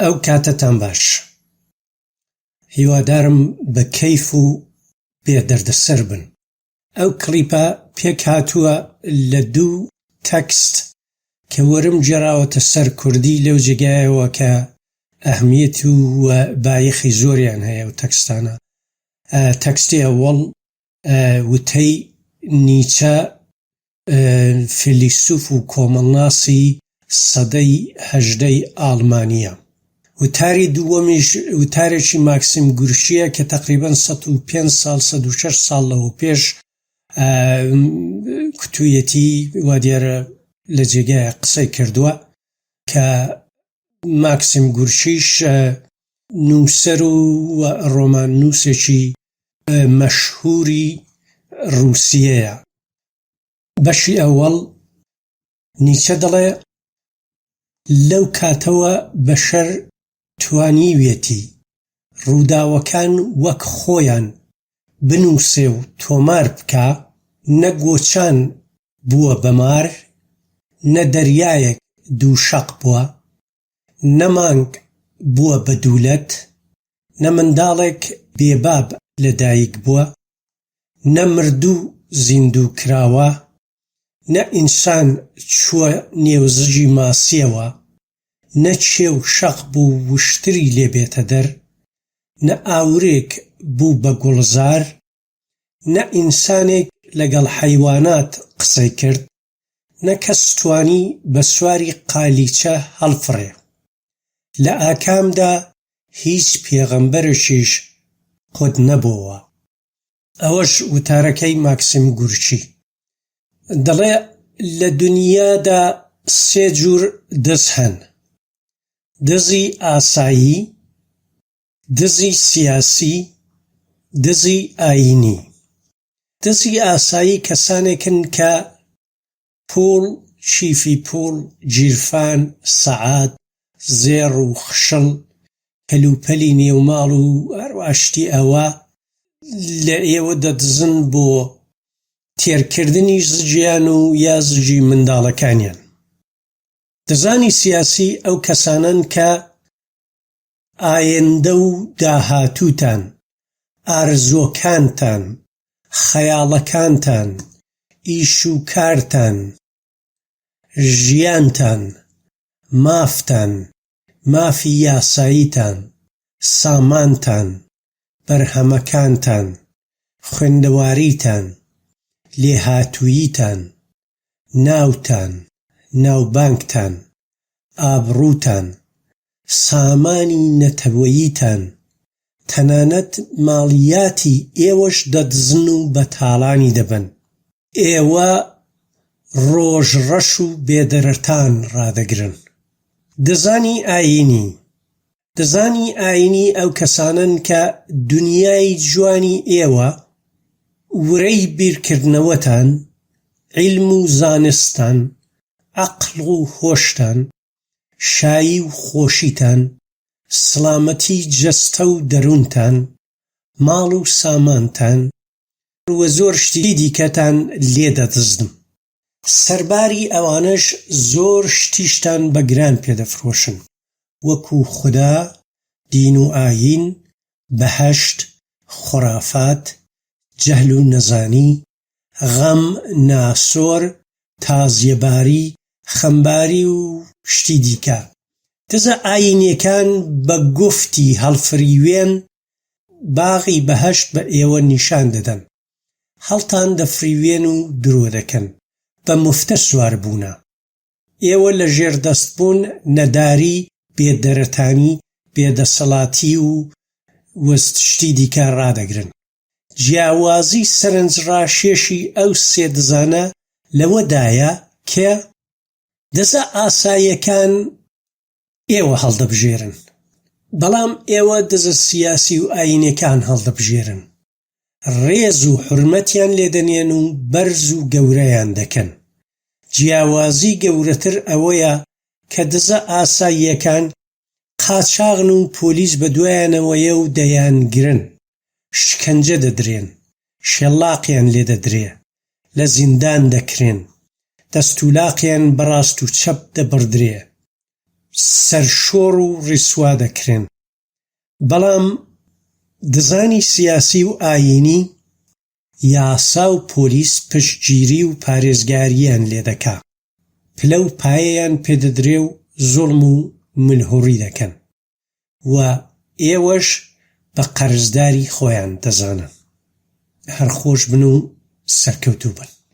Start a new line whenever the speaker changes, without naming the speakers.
ئەو کاتتان باش. هیوادارم بە کەیف و بێدەردەسەر بن. ئەو کلیپە پێک هاتووە لە 2 تەکست کە وەرم جێراوەتە سەر کوردی لەو جێگایەوە کە ئەهمیەت و بایەخی زۆریان هەیە و تەکستانە. تەکستی ئەوەڵ وتەی نیچە فیلسوف و کۆمەڵناسی سەدەی 18ی ئاڵمانیە. وتاری دووەمیش وتارێکی ماکسیم گورشیە کە تەقریبەن 105 ساڵ 106 ساڵ لەوە پێش کتوویەتی وا دیارە لە جێگایە قسەی کردووە کە ماکسیم گورشیش نووسەر و ڕۆمان نووسێکی مەشهوری رووسیەیە. بەشی ئەوەڵ نیچە دەڵێ لەو کاتەوە بەشەر توانیوێتی ڕووداوەکان وەک خۆیان بنووسێ و تۆمار بکە، نە گۆچان بووە بەمار، نە دەریایەک دووشەق بووە، نە مانگ بووە بە دوولەت، نە منداڵێک بێباب لەدایک بووە، نە مردوو زیندوو کراوە، نە ئینسان چووە نێوزژی ماسیەوە، نە چێو شەق بوو وشتری لێبێتە دەر، نە ئاورێک بوو بە گوڵزار، نە ئینسانێک لەگەڵ حەیوانات قسەی کرد، نە کەس توانی بە سواری قالیچە هەڵفڕێ. لە ئاکامدا هیچ پێغەمبەرێکیش قۆت نەبووە. ئەوەش وتارەکەی ماکسیم گورشی. دەڵێ لە دنیادا 3 جۆر دز هەن: دزی ئاسایی، دزی سیاسی، دزی ئاینی. دزی ئاسایی کەسانێکن کە پوڵ، چیفی پوڵ، گیرفان، سەعات، زێڕ و خشڵ، کەلوپەلی نێوماڵ و هەرواشتی ئەوە لە ئێوە دەدزن بۆ تێرکردنی زجیان و یا زجی منداڵەکانیان. دزانی سیاسی ئەو کەسانن کە ئایندە و داهاتووتان، ئارزوۆکانتان، خەیاڵەکانتان، ئیش و کارتان، ژیانتان، مافتان، مافی یاساییتان، سامانتان، بەرهەمەکانتان، خوێندەواریتان، لێهاتووییتان، ناوتان، ناوبانگتان، ئابڕووتان، سامانی نەتەوەییتان، تەنانەت ماڵیاتی ئێوەش دەدزن و بە تاڵانی دەبن. ئێوە ڕۆژڕەش و بێدەرەتان ڕادەگرن. دزانی ئاینی. دزانی ئاینی ئەو کەسانن کە دنیای جوانی ئێوە، ورەی بیرکردنەوەتان، عیلم و زانستان، عەقڵ و هۆشتان، شایی و خۆشیتان، سڵامەتی جەستە و دەروونتان، ماڵ و سامانتان وە زۆر شتی دیکەتان لێدەدزن. سەرباری ئەوانەش زۆر شتیشتان بە گران پێدەفرۆشن، وەکو خودا، دین و ئاین، بەهەشت، خوڕافات، جەهل و نەزانی، غەم، ناسۆر، تازیەباری، خەمباری و شتی دیکە. دزە ئاینیەکان بە گوفتی هەڵفریوێن باغی بەهەشت بە ئێوە نیشان دەدەن، هەڵتان دەفریوێن و درۆ دەکەن بە موفتە سواربوونە. ئێوە لە ژێردەستبوون، نەداری، بێدەرەتانی، بێدەسەڵاتی و وەست شتی دیکە ڕادەگرن. جیاوازی سەرنجڕاشێشی ئەو 3 دزانە لەوەدایە کە دزە ئاساییەکان ئێوە هەڵدەبژێرن، بەڵام ئێوە دزە سیاسی و ئاینیەکان هەڵدەبژێرن، ڕێز و حورمەتیان لێدەنێن و بەرز و گەورەیان دەکەن. جیاوازی گەورەتر ئەوەیە کە دزە ئاساییەکان قاچاغن و پۆلیس بەدوایانەوەیە و دەیانگرن، شکنجە دەدرێن، شێڵاقیان لێدەدرێ، لە زیندان دەکرێن، دەستولاقیان بەڕاست و چەپ دەبڕدرێ. سەرشۆڕ و ڕیسوا دەکرێن. بەڵام دزانی سیاسی و ئایینی یاسا و پۆلیس پشتگیری و پارێزگارییان لێ دەکا، پلە و پایەیان پێدەدرێ و زوڵم و ملهوڕی دەکەن و ئێوەش بە قەرزداری خۆیان دەزانن. هەر خۆش بن و سەرکەوتوو بن.